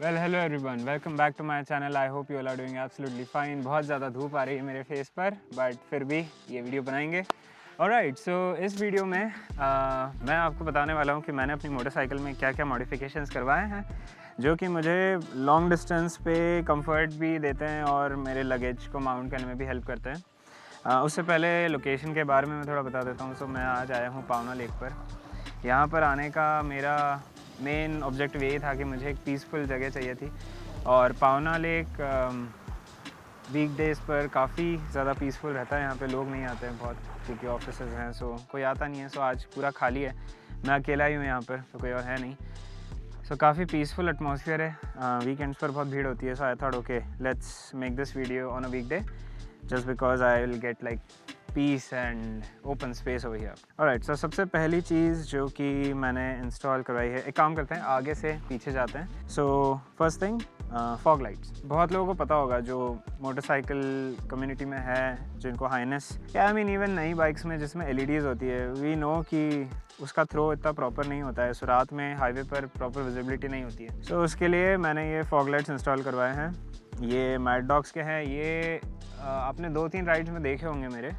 Well hello everyone, welcome back to my channel. I hope you all are doing absolutely fine. बहुत ज़्यादा धूप आ रही है मेरे फेस पर, बट फिर भी ये वीडियो बनाएंगे। ऑलराइट, सो इस वीडियो में मैं आपको बताने वाला हूँ कि मैंने अपनी मोटरसाइकिल में क्या क्या मॉडिफिकेशंस करवाए हैं जो कि मुझे लॉन्ग डिस्टेंस पे कंफर्ट भी देते हैं और मेरे लगेज को माउंट करने में भी हेल्प करते हैं। उससे पहले लोकेशन के बारे में मैं थोड़ा बता देता हूँ। सो मैं आज आया हूँ पावना लेक पर। यहाँ पर आने का मेरा मेन ऑब्जेक्टिव यही था कि मुझे एक पीसफुल जगह चाहिए थी, और पावना लेक वीकडेज़ पर काफ़ी ज़्यादा पीसफुल रहता है। यहाँ पे लोग नहीं आते हैं बहुत, क्योंकि ऑफिस हैं, सो कोई आता नहीं है। सो आज पूरा खाली है, मैं अकेला ही हूँ यहाँ पर, तो कोई और है नहीं। सो काफ़ी पीसफुल एटमॉस्फेयर है। वीकेंड्स पर बहुत भीड़ होती है। So I thought okay, let's make this video on a weekday just because I will get like peace and open space over here. Alright, so सबसे पहली चीज़ जो कि मैंने इंस्टॉल करवाई है, एक काम करते हैं आगे से पीछे जाते हैं। So first thing, fog lights. बहुत लोगों को पता होगा जो मोटरसाइकिल कम्युनिटी में है, जिनको हाइनेस या आई मीन इवन नई बाइक्स में जिसमें LEDs होती है, वी नो कि उसका थ्रो इतना प्रॉपर नहीं होता है। सो रात में हाईवे पर प्रॉपर विजिबिलिटी नहीं होती है। सो उसके लिए मैंने ये फॉग लाइट्स इंस्टॉल करवाए हैं। ये मैड डॉग्स के हैं। ये आपने 2-3 राइड्स में देखे होंगे मेरे,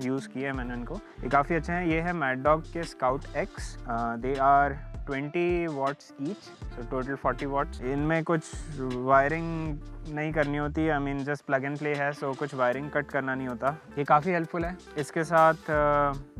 यूज़ किए हैं मैंने इनको। ये काफ़ी अच्छे हैं। ये है मैड डॉग के Scout X. They are 20 watts each, so total 40 watts. इनमें कुछ वायरिंग नहीं करनी होती, I mean just plug and play है, सो कुछ वायरिंग कट करना नहीं होता। ये काफ़ी हेल्पफुल है। इसके साथ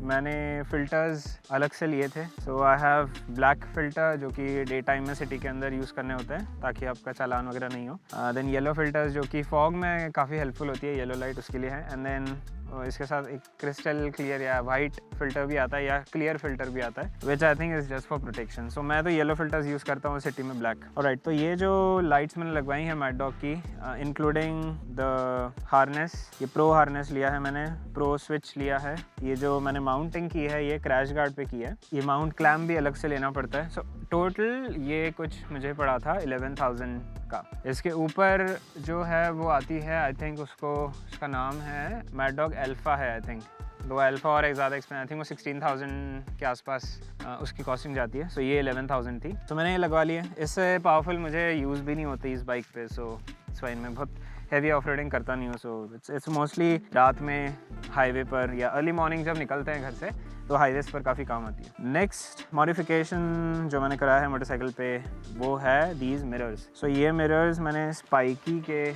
मैंने फ़िल्टर्स अलग से लिए थे। सो आई हैव ब्लैक फ़िल्टर जो कि डे टाइम में सिटी के अंदर यूज़ करने होते हैं ताकि आपका चालान वगैरह नहीं हो। देन येलो फ़िल्टर्स जो कि फॉग में काफ़ी हेल्पफुल होती है, येलो लाइट उसके लिए है। एंड देन इसके साथ एक क्रिस्टल क्लियर या वाइट फ़िल्टर भी आता है, या क्लियर फ़िल्टर भी आता है, which I think is just for protection. So मैं तो येलो फ़िल्टर्स यूज़ करता हूँ सिटी में, ब्लैक। ऑलराइट, तो ये जो लाइट्स मैंने लगवाई हैं मैड डॉग की, इंक्लूडिंग द हार्नेस, ये प्रो हार्नेस लिया है मैंने, प्रो स्विच लिया है। ये जो मैंने माउंटिंग की है ये क्रैश गार्ड पे की है। ये माउंट क्लैम्प भी अलग से लेना पड़ता है। सो टोटल ये कुछ मुझे पड़ा था 11,000 का। इसके ऊपर जो है वो आती है, आई थिंक उसका नाम है मैड डॉग अल्फ़ा है, आई थिंक। दो अल्फ़ा और एक ज़्यादा एक्सपेंसिव, आई थिंक वो 16,000 के आसपास उसकी कॉस्टिंग जाती है। सो ये 11,000 थी, तो मैंने ये लगवा लिया। इससे पावरफुल मुझे यूज़ भी नहीं होती इस बाइक पे। सो इनमें बहुत हैवी ऑफ रोडिंग करता नहीं हूँ। सो इट्स मोस्टली रात में हाईवे पर या अर्ली मॉर्निंग जब निकलते हैं घर से, तो हाईवेज़ पर काफ़ी काम आती है। नेक्स्ट मॉडिफिकेशन जो मैंने कराया है मोटरसाइकिल पे वो है दीज मिरर्स। सो ये मिरर्स मैंने स्पाइकी के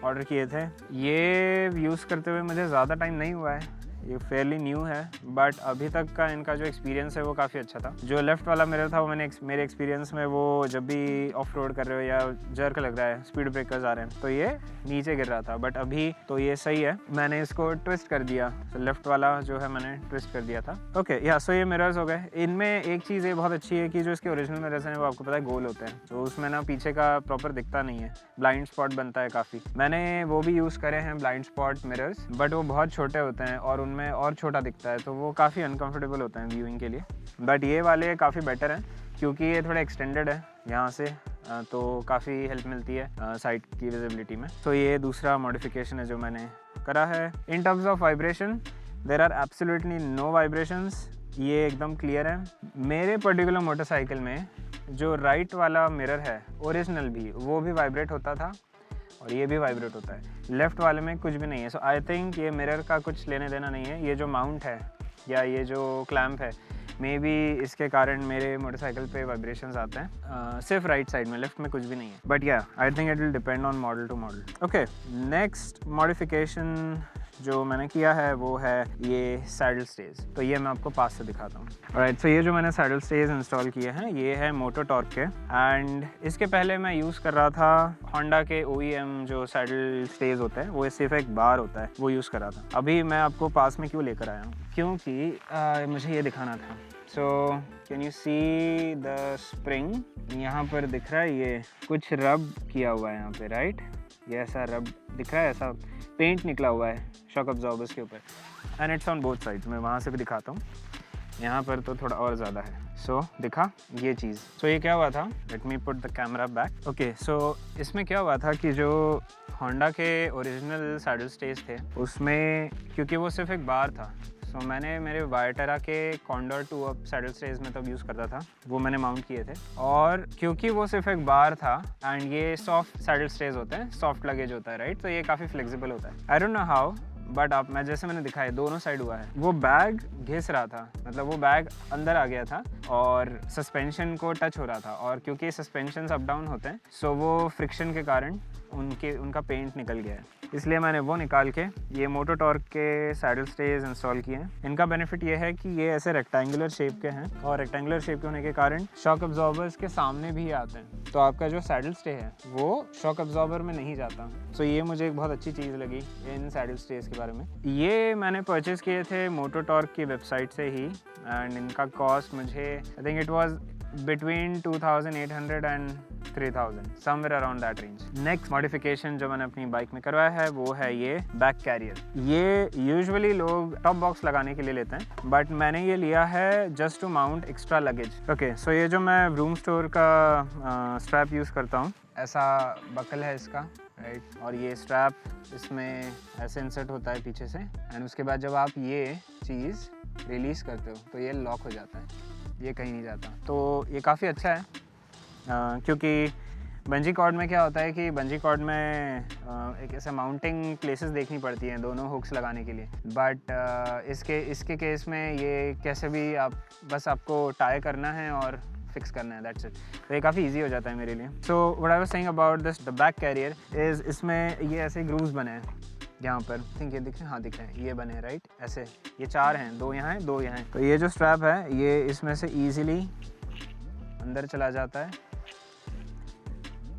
ऑर्डर किए थे। ये यूज़ करते हुए मुझे ज़्यादा टाइम नहीं हुआ है, ये फेयरली न्यू है, बट अभी तक का इनका जो एक्सपीरियंस है वो काफ़ी अच्छा था। जो लेफ़्ट वाला मिरर था वो मेरे एक्सपीरियंस में, वो जब भी ऑफ रोड कर रहे हो या जर्क लग रहा है, स्पीड ब्रेकर्स आ रहे हैं, तो ये नीचे गिर रहा था। बट अभी तो ये सही है। मैंने इसको ट्विस्ट कर दिया, तो लेफ़्ट वाला जो है मैंने ट्विस्ट कर दिया था। ओके या सो ये मिरर्स हो गए। इनमें एक चीज़ ये बहुत अच्छी है कि जो इसके ओरिजिनल मिरर्स हैं वो आपको पता है गोल होते हैं, तो उसमें ना पीछे का प्रॉपर दिखता नहीं है, ब्लाइंड स्पॉट बनता है काफ़ी। मैंने वो भी यूज़ करे हैं ब्लाइंड स्पॉट मिरर्स, बट वो बहुत छोटे होते हैं और उनमें और छोटा दिखता है, तो वो काफ़ी अनकंफर्टेबल होते हैं व्यूइंग के लिए। बट ये वाले काफ़ी बेटर हैं क्योंकि ये थोड़ा एक्सटेंडेड है यहाँ से, तो काफ़ी हेल्प मिलती है साइड की विजिबिलिटी में। तो ये दूसरा मॉडिफिकेशन है जो मैंने करा है। In terms of vibration, there are absolutely no vibrations, ये एकदम क्लियर है। मेरे पर्टिकुलर मोटरसाइकिल में जो राइट वाला मिरर है ओरिजिनल भी, वो भी वाइब्रेट होता था और ये भी वाइब्रेट होता है। लेफ़्ट वाले में कुछ भी नहीं है। सो आई थिंक ये मिरर का कुछ लेने देना नहीं है। ये जो माउंट है या ये जो क्लैम्प है, मे बी इसके कारण मेरे मोटरसाइकिल पे वाइब्रेशंस आते हैं, सिर्फ राइट साइड में, लेफ्ट में कुछ भी नहीं है। बट या I think it will depend on model to model. Okay, next modification जो मैंने किया है वो है ये सैडल स्टेज। तो ये मैं आपको पास से दिखाता हूँ। ऑलराइट, सो ये जो मैंने सैडल स्टेज इंस्टॉल किए हैं ये है मोटो टॉर्क के, एंड इसके पहले मैं यूज़ कर रहा था होंडा के OEM जो सैडल स्टेज होते हैं, वो सिर्फ एक बार होता है, वो यूज़ कर रहा था। अभी मैं आपको पास में क्यों लेकर आया हूँ, क्योंकि मुझे ये दिखाना था। So can you see the spring, यहाँ पर दिख रहा है ये कुछ रब किया हुआ है यहाँ पे, राइट? ये ऐसा रब दिख रहा है, ऐसा पेंट निकला हुआ है शॉक अब्जॉर्बर्स के ऊपर, and it's on both sides. मैं वहाँ से भी दिखाता हूँ, यहाँ पर तो थोड़ा और ज़्यादा है। सो दिखा ये चीज़। सो ये क्या हुआ था, let me put the camera back. Okay, so इसमें क्या हुआ था कि जो होंडा के ओरिजिनल सैडल स्टेज थे उसमें, क्योंकि वो सिर्फ एक बार था, सो मैंने मेरे वायटेरा के कॉन्डोर 2 अप सैडल स्टेज में तब यूज़ करता था, वो मैंने माउंट किए थे। और क्योंकि वो सिर्फ एक बार था एंड ये सॉफ्ट सैडल स्टेज होते हैं, सॉफ्ट लगेज होता है राइट, तो ये काफ़ी फ्लेक्सिबल होता है। I don't know how but आप मैं जैसे मैंने दिखाया दोनों साइड हुआ है। वो बैग घिस रहा था, मतलब वो बैग अंदर आ गया था और सस्पेंशन को टच हो रहा था, और क्योंकि सस्पेंशन अप डाउन होते हैं सो वो फ्रिक्शन के कारण उनका पेंट निकल गया है, इसलिए मैंने वो निकाल के ये मोटो टॉर्क के सैडल स्टेज इंस्टॉल किए हैं। इनका बेनिफिट ये है कि ये ऐसे रेक्टेंगुलर शेप के हैं और रेक्टेंगुलर शेप के होने के कारण शॉक अब्जॉर्बर्स के सामने भी आते हैं, तो आपका जो सैडल स्टे है वो शॉक अब्जॉर्बर में नहीं जाता। सो ये मुझे एक बहुत अच्छी चीज़ लगी इन सैडल स्टेज के बारे में। ये मैंने परचेज़ किए थे मोटो टॉर्क की वेबसाइट से ही एंड इनका कॉस्ट मुझे आई think it was between 2800 and 3000 somewhere around that range. Next modification जो मैंने अपनी बाइक में करवाया है वो है ये बैक कैरियर। ये यूजुअली लोग टॉप बॉक्स लगाने के लिए लेते हैं, बट मैंने ये लिया है just to mount extra luggage. Okay, so ये जो मैं रूम स्टोर का स्ट्रैप यूज़ करता हूँ, ऐसा बकल है इसका राइट, और ये स्ट्रैप इसमें ऐसे इंसर्ट होता है पीछे से एंड उसके बाद जब आप ये चीज़ रिलीज़ करते हो तो ये लॉक हो जाता है, ये कहीं नहीं जाता। तो ये काफ़ी अच्छा है क्योंकि बंजी कॉर्ड में क्या होता है कि बंजी कॉर्ड में एक ऐसे माउंटिंग प्लेसेस देखनी पड़ती हैं दोनों हुक्स लगाने के लिए, बट इसके केस में ये कैसे भी आप बस आपको टाई करना है और फिक्स करना है, दैट्स इट। तो ये काफ़ी इजी हो जाता है मेरे लिए। So what I was saying about this the back carrier is, इसमें ये ऐसे ग्रूव्स बने हैं यहाँ पर, थिंक ये दिख रहे हैं, हाँ दिख रहे हैं, ये बने हैं राइट, ऐसे ये 4 हैं, 2 यहाँ हैं 2 यहाँ हैं। तो ये जो स्ट्रैप है ये इसमें से ईजिली अंदर चला जाता है,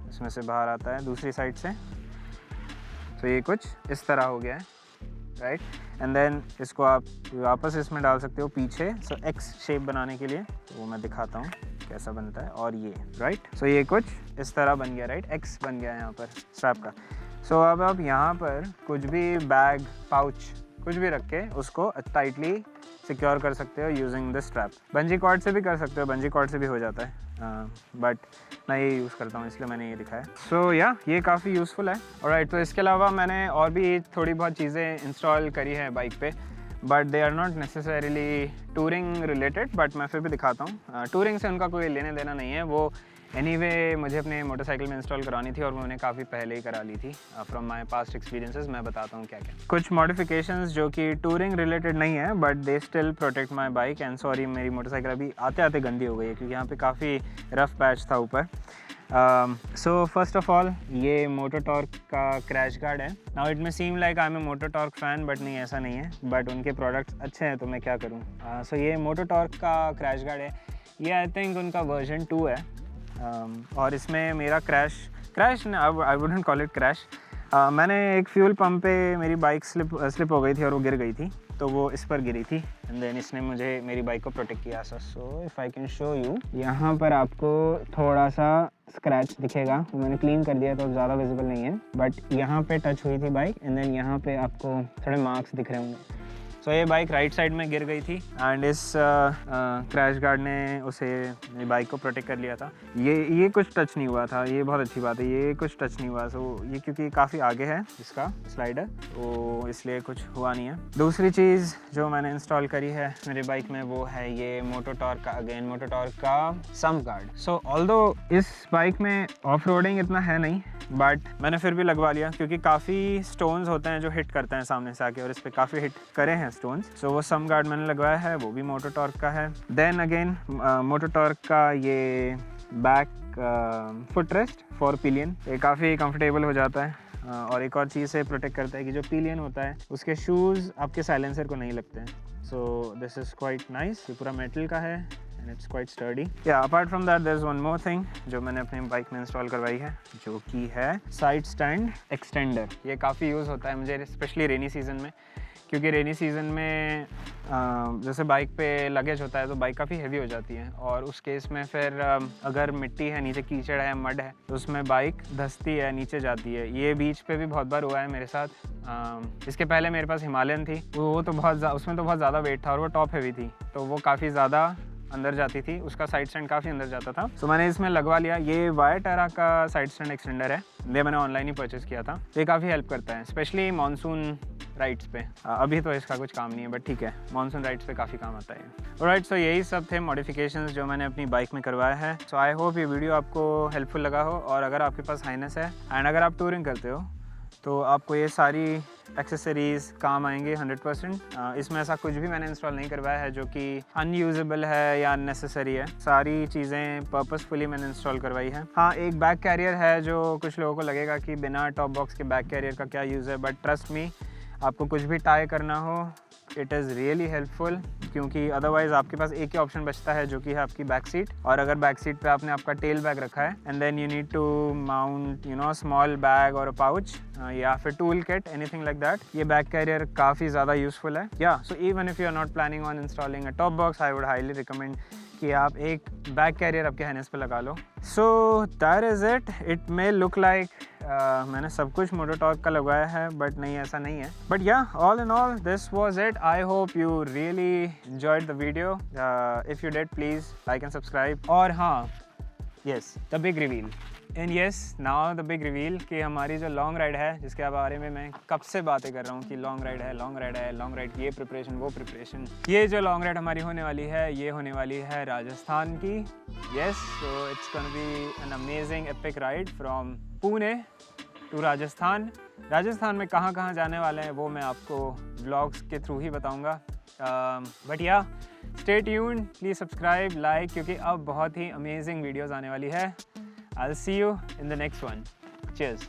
इसमें से बाहर आता है दूसरी साइड से। तो ये कुछ इस तरह हो गया है राइट, एंड देन इसको आप वापस इसमें डाल सकते हो पीछे, सो एक्स शेप बनाने के लिए। तो वो मैं दिखाता हूँ कैसा बनता है, और ये राइट, सो ये कुछ इस तरह बन गया राइट, एक्स बन गया यहाँ पर स्ट्रैप का। सो अब आप यहाँ पर कुछ भी बैग पाउच कुछ भी रख के उसको टाइटली सिक्योर कर सकते हो using the strap. Bungee cord से भी कर सकते हो, बंजी कॉर्ड से भी हो जाता है, बट मैं ये यूज़ करता हूँ इसलिए मैंने ये दिखाया। सो या ये काफ़ी यूज़फुल है। ऑलराइट, तो इसके अलावा मैंने और भी थोड़ी बहुत चीज़ें इंस्टॉल करी है बाइक पे, but they are not necessarily touring related, but मैं फिर भी दिखाता हूँ। टूरिंग से उनका कोई लेने देना नहीं है, वो एनीवे मुझे अपने मोटरसाइकिल में इंस्टॉल करानी थी और मैंने काफ़ी पहले ही करा ली थी। फ्रॉम माय पास्ट एक्सपीरियंसेस मैं बताता हूँ क्या क्या कुछ मॉडिफिकेशंस जो कि टूरिंग रिलेटेड नहीं है, but they still protect my bike. And sorry, मेरी मोटरसाइकिल अभी आते आते गंदी हो गई है क्योंकि यहाँ पे काफ़ी रफ पैच था ऊपर। सो फर्स्ट ऑफ ऑल ये मोटो टॉर्क का क्रैश गार्ड है। Now it may seem like I am a Moto Torque fan, but नहीं ऐसा नहीं है, बट उनके प्रोडक्ट्स अच्छे हैं तो मैं क्या करूँ। सो ये मोटो टॉर्क का क्रैश गार्ड है, ये आई थिंक उनका वर्जन 2 है। और इसमें मेरा crash I wouldn't call it crash, मैंने एक फ्यूल पंप पे मेरी बाइक स्लिप हो गई थी और वो गिर गई थी, तो वो इस पर गिरी थी एंड देन इसने मुझे मेरी बाइक को प्रोटेक्ट किया। So if I can show you, यहाँ पर आपको थोड़ा सा स्क्रैच दिखेगा, वो मैंने क्लीन कर दिया तो ज़्यादा विजिबल नहीं है, बट यहाँ पे टच हुई थी बाइक एंड देन यहाँ पे आपको थोड़े मार्क्स दिख रहे होंगे। सो ये बाइक राइट साइड में गिर गई थी एंड इस क्रैश गार्ड ने उसे मेरी बाइक को प्रोटेक्ट कर लिया था। ये कुछ टच नहीं हुआ था, ये बहुत अच्छी बात है, ये कुछ टच नहीं हुआ। सो ये क्योंकि काफ़ी आगे है इसका स्लाइडर, तो इसलिए कुछ हुआ नहीं है। दूसरी चीज़ जो मैंने इंस्टॉल करी है मेरी बाइक में वो है ये मोटो टॉर्क का, अगेन मोटो टॉर्क का सम्प गार्ड। सो ऑल्दो इस बाइक में ऑफ रोडिंग इतना है नहीं, बट मैंने फिर भी लगवा लिया क्योंकि काफ़ी स्टोन्स होते हैं जो हिट करते हैं सामने से आके, और इस पर काफ़ी हिट करे हैं स्टोन्स। सो वो सम गार्ड मैंने लगवाया है, वो भी मोटो टॉर्क का है। देन अगेन मोटो टॉर्क का ये back foot rest for pillion, ये काफ़ी कंफर्टेबल हो जाता है। और एक और चीज़ से प्रोटेक्ट करता है कि जो पिलियन होता है उसके शूज़ आपके साइलेंसर को नहीं लगते हैं। So this is quite nice, ये पूरा मेटल का है and it's quite sturdy. Yeah, apart from that there's one more thing जो मैंने अपने बाइक में इंस्टॉल करवाई है, जो कि है साइड स्टैंड एक्सटेंडर। ये काफ़ी यूज़ होता है मुझे स्पेशली रेनी सीज़न में, क्योंकि रेनी सीज़न में जैसे बाइक पे लगेज होता है तो बाइक काफ़ी हैवी हो जाती है, और उस केस में फिर अगर मिट्टी है नीचे, कीचड़ है, मड है, तो उसमें बाइक धंसती है, नीचे जाती है। ये बीच पे भी बहुत बार हुआ है मेरे साथ। इसके पहले मेरे पास हिमालयन थी, वो तो उसमें तो बहुत ज़्यादा वेट था और वो टॉप हैवी थी, तो वो काफ़ी ज़्यादा अंदर जाती थी, उसका साइड स्टैंड काफ़ी अंदर जाता था। सो मैंने इसमें लगवा लिया। ये वायटेरा का साइड स्टैंड एक्सटेंडर है, ये मैंने ऑनलाइन ही परचेज़ किया था। ये काफ़ी हेल्प करता है, स्पेशली मानसून राइड्स पे। अभी तो इसका कुछ काम नहीं है, बट ठीक है, मानसून राइड्स पे काफ़ी काम आता है। ऑलराइट, सो यही सब थे मॉडिफिकेशंस जो मैंने अपनी बाइक में करवाया है। सो आई होप ये वीडियो आपको हेल्पफुल लगा हो, और अगर आपके पास हाइनेस है एंड अगर आप टूरिंग करते हो तो आपको ये सारी एक्सेसरीज़ काम आएंगे 100%। इसमें ऐसा कुछ भी मैंने इंस्टॉल नहीं करवाया है जो कि अनयूजेबल है या अननेसेसरी है। सारी चीज़ें पर्पसफुली मैंने इंस्टॉल करवाई है। हाँ, एक बैक कैरियर है जो कुछ लोगों को लगेगा कि बिना टॉप बॉक्स के बैक कैरियर का क्या यूज़ है, बट ट्रस्ट मी, आपको कुछ भी टाई करना हो इट इज़ रियली हेल्पफुल, क्योंकि अदरवाइज़ आपके पास एक ही ऑप्शन बचता है जो कि है आपकी बैक सीट। और अगर बैक सीट पे आपने आपका टेल बैग रखा है and then you need to mount small bag और अ पाउच या फिर tool kit, anything like that, ये बैक कैरियर काफ़ी ज़्यादा यूज़फुल है। या so even if you are not planning on installing a top box, I would highly recommend कि आप एक बैक कैरियर आपके हाइनेस पे लगा लो। So that is it. It may look like मैंने सब कुछ मोटोटॉर्क का लगवाया है, बट नहीं, ऐसा नहीं है। बट या, all in all this was it. I hope you really enjoyed the video. If you did, please like and subscribe. और हाँ, yes, the big reveal, and yes, now the big reveal कि हमारी जो long ride है, जिसके बारे में मैं कब से बातें कर रहा हूँ कि लॉन्ग राइड है, लॉन्ग राइड है, लॉन्ग राइड, ये प्रिपरेशन, वो प्रिपरेशन, ये जो लॉन्ग राइड हमारी होने वाली है, ये होने वाली है राजस्थान की। Yes, so it's gonna be an amazing epic ride from Pune to Rajasthan. Rajasthan में कहाँ कहाँ जाने वाले हैं वो मैं आपको व्लॉग्स के थ्रू ही बताऊँगा। बट या, stay tuned, please subscribe, like, क्योंकि अब बहुत ही अमेजिंग वीडियोज़ आने वाली है। I'll see you in the next one. Cheers.